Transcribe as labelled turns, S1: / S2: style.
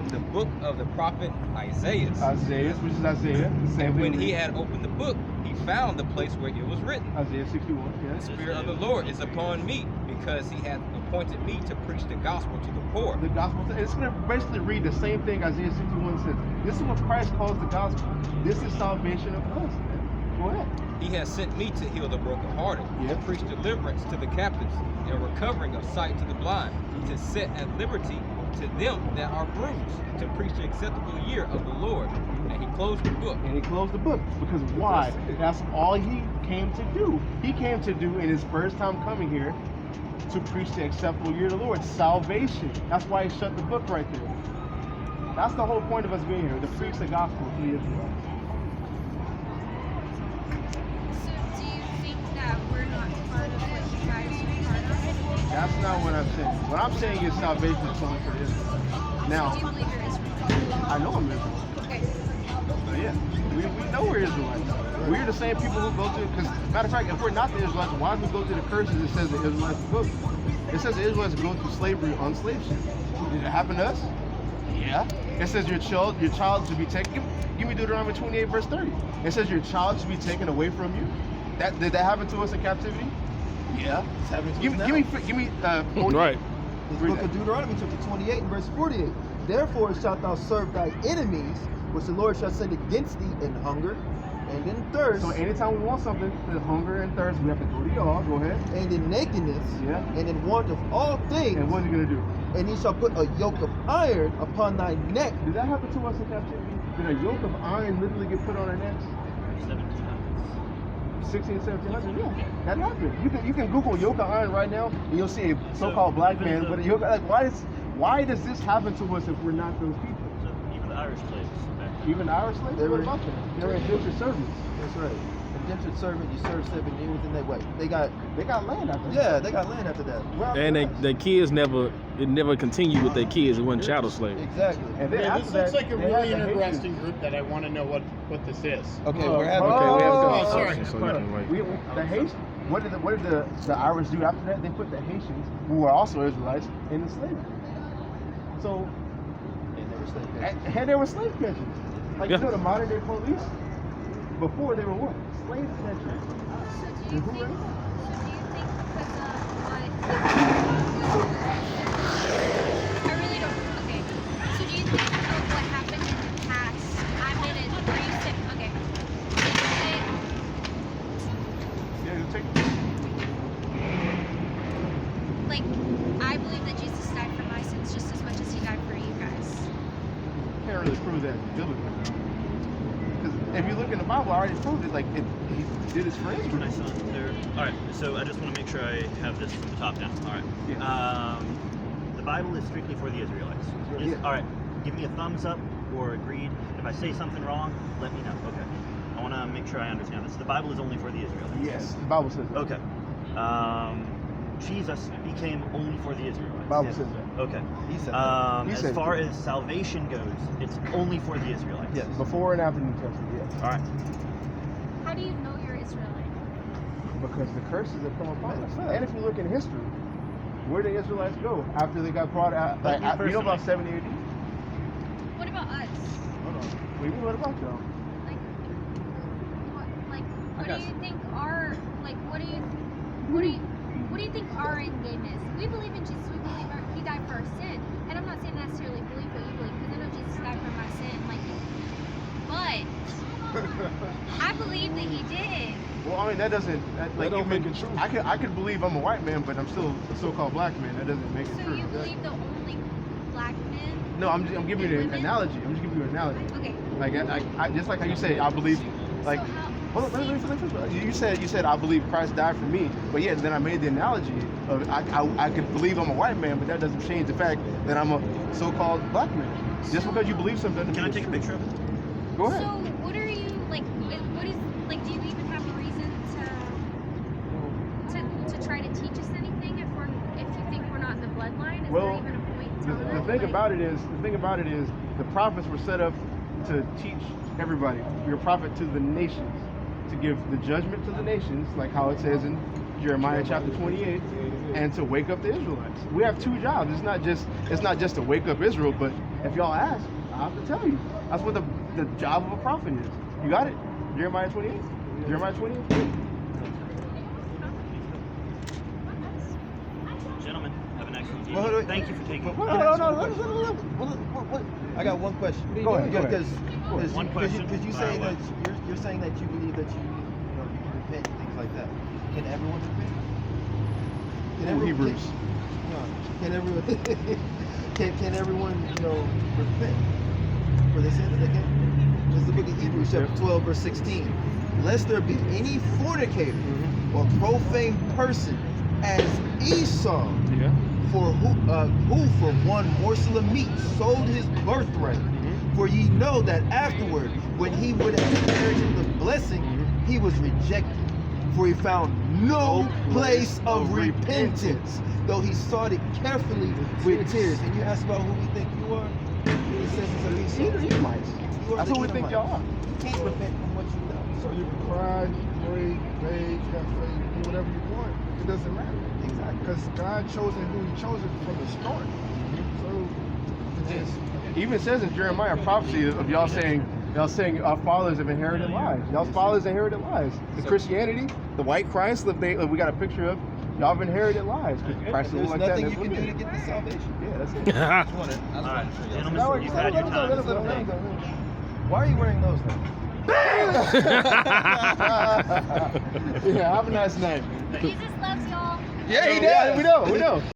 S1: opened the book of the prophet Isaiah.
S2: Isaiah, which is Isaiah. The same
S1: And
S2: thing
S1: when he
S2: we-
S1: had opened the book, he found the place where it was written.
S2: Isaiah 61,
S1: The
S2: yes.
S1: Spirit of the Lord is upon me, because he hath appointed me to preach the gospel to the poor.
S2: The gospel, it's going to basically read the same thing Isaiah 61 says. This is what Christ calls the gospel. This is salvation of us, man. Go ahead.
S1: He has sent me to heal the brokenhearted,
S2: Yeah.
S1: to preach deliverance to the captives, and recovering of sight to the blind, to set at liberty to them that are bruised, to preach the acceptable year of the Lord. And he closed the book.
S2: And he closed the book. Because why? That's all he came to do. He came to do in his first time coming here to preach the acceptable year of the Lord, salvation. That's why he shut the book right there. That's the whole point of us being here, to preach the gospel to the Israelites.
S3: So do you think that we're not part of what you guys are part of?
S2: That's not what I'm saying. What I'm saying is salvation is only for the Israelites.
S3: So
S2: Now,
S3: do you believe you're Israelite?
S2: I know I'm Israelite.
S3: Okay.
S2: But yeah, we know we're Israelites. We're the same people who go to, because matter of fact, if we're not the Israelites, why do we go to the curses it says the Israelites go through? It says the Israelites go through slavery on slave ships. Did it happen to us? Yeah. It says your child should be taken. Give me Deuteronomy 28 verse 30. It says your child should be taken away from you. Did that happen to us in captivity? Yeah.
S4: It's happening to
S2: Give
S4: us
S2: me
S4: now.
S5: Right.
S4: The book of Deuteronomy chapter 28 and verse 48. Therefore shalt thou serve thy enemies, which the Lord shall send against thee in hunger, and in thirst,
S2: So anytime we want something, the hunger and thirst, we have to go to y'all. Go ahead.
S4: and in nakedness,
S2: Yeah.
S4: and in want of all things.
S2: And what are you gonna do?
S4: And he shall put a yoke of iron upon thy neck.
S2: Did that happen to us in captivity? Did a yoke of iron literally get put on our necks? 16, 1700, yeah, that happened. You can Google yoke of iron right now, and you'll see a so-called black man with a yoke. Like, why does this happen to us if we're not those people?
S6: So even the Irish slaves back then.
S2: Even Irish slaves,
S4: They
S2: what
S4: were-
S2: about them? They were indentured servants.
S4: That's right. Indentured servant, you serve 7 years in that way. They got
S2: land after that.
S4: Yeah, they got land after that.
S2: Well,
S5: And their kids never continued with their kids. It wasn't chattel slave.
S4: Exactly.
S2: And then
S7: Yeah,
S2: after
S7: this
S2: that,
S7: looks like a
S2: they had
S7: really
S2: the Haitians.
S7: interesting group that I want to know what this is.
S4: Okay,
S2: Oh,
S4: we're having.
S2: okay, we have to
S7: Oh, sorry.
S5: So you can wait.
S2: The Haitians. What did the Irish do after that? They put the Haitians, who were also Israelites, into slavery. So,
S4: And they were slave catchers.
S2: and they were slave catchers. Like,
S5: Yeah.
S2: you know, the modern day police, before they were what? Slave catchers.
S3: So do
S2: And
S3: you
S2: who
S3: think?
S2: ran?
S3: So do you think because I really don't. Okay. So do you think of what happened in the past? I made it recent. Okay.
S2: Yeah, you take
S3: Like, I believe that Jesus died for my sins just as much as he died for you guys.
S2: can't really prove that biblically. Because if you look in the Bible, I already proved it. Like, he did his friends for
S6: Nice on there. All right, so I just want to make sure I have this from the top down. All right.
S2: Yeah.
S6: The Bible is strictly for the Israelites.
S2: Yeah.
S6: All right. Give me a thumbs up or agreed. If I say something wrong, let me know. Okay. I want to make sure I understand this. The Bible is only for the Israelites.
S2: Yes, the Bible says that.
S6: Okay. Jesus became only for the Israelites.
S2: The Bible
S4: Yes.
S2: says that.
S6: Okay.
S4: He said that.
S2: He
S6: As
S2: said
S6: far
S2: that.
S6: as salvation goes, it's only for the Israelites.
S4: Yes.
S2: Before and after the New Testament, yes.
S6: All right.
S3: How do you know you're Israelite?
S2: Because the curses have come upon us.
S4: Matter of fact.
S2: And if you look in history, where did the Israelites go after they got brought out?
S6: Like
S2: Like,
S6: you
S2: you know about
S6: personally.
S2: 70 AD?
S3: What about us?
S2: Hold on. What about y'all?
S3: Like,
S2: I
S3: what
S2: got
S3: do you think our what do you think our end game is? We believe in Jesus. We believe he died for our sin, and I'm not saying necessarily believe what you believe because I know Jesus died for my sin, but I believe that he did.
S2: Well, I mean, that doesn't. That
S4: don't
S2: even-
S4: make it true.
S2: I could believe I'm a white man, but I'm still a so-called black man. That doesn't make it
S3: So
S2: true.
S3: you believe the only black men?
S2: No, I'm giving you an
S3: Women?
S2: analogy. I'm just giving you an analogy.
S3: Okay.
S2: Like, I just like how you say, I believe. Like,
S3: So how-
S2: hold on, let me finish. You said I believe Christ died for me, but yeah, then I made the analogy of I could believe I'm a white man, but that doesn't change the fact that I'm a so-called black man. Just because you believe something. doesn't
S6: Can I
S2: mean
S6: take a
S2: it's
S6: picture
S2: true.
S6: of it?
S2: Go ahead.
S3: So what are you like? What is like? Do you even have a reason to try to teach us anything if you think we're not in the bloodline? Is
S2: Well,
S3: there even a point to
S2: The
S3: it?
S2: thing
S3: Like-
S2: about it is the prophets were set up to teach everybody. You're a prophet to the nations, to give the judgment to the nations, like how it says in Jeremiah chapter 28, and to wake up the Israelites. We have two jobs. It's not just to wake up Israel, but if y'all ask, I have to tell you. That's what the job of a prophet is. You got it? Jeremiah 28? Jeremiah 28?
S6: Gentlemen, have an excellent evening.
S4: Well, hold on.
S6: Thank you for taking
S4: Hold on. I got one question.
S2: Go ahead.
S4: Because
S6: One question.
S4: Because you
S6: Fire
S4: saying
S6: away.
S4: that you're saying that you believe that you can repent and things like that. Can everyone repent?
S2: Hebrews.
S4: Can everyone can everyone repent for the sins they can? This is the book of Hebrews chapter 12 verse 16. Lest there be any fornicator or profane person as Esau,
S2: Yeah.
S4: who for one morsel of meat sold his birthright. For ye know that afterward, when he would have inherited the blessing, he was rejected. For he found no place of repentance, though he sought it carefully with tears. And you ask about who we think you are? The descendants of Esau.
S2: Edomites.
S4: You are
S2: That's
S4: the
S2: who we think y'all are.
S4: Edomites. You can't repent from what you've done.
S8: So you can cry, you can pray, beg, have faith, do whatever you want. It doesn't matter.
S4: Exactly.
S8: Because God chosen who he chose it from the start. So it just
S2: Even says in Jeremiah prophecy of y'all saying our fathers have inherited lies. Y'all's fathers inherited lies. The Christianity, the white Christ that we got a picture of, y'all have inherited lies. Christ
S4: There's
S2: looked like that.
S4: nothing
S2: and
S4: you
S2: that's
S4: can
S2: what
S4: do
S2: it
S4: to
S2: is.
S4: get the salvation.
S2: Yeah, that's it.
S1: I just
S6: All
S1: wanted
S6: right,
S1: to show y'all.
S6: gentlemen,
S4: No,
S6: you've had your time.
S4: let him go. Why are you wearing those then?
S2: Yeah, have a nice night.
S3: Jesus loves y'all.
S2: Yeah, he does. We know.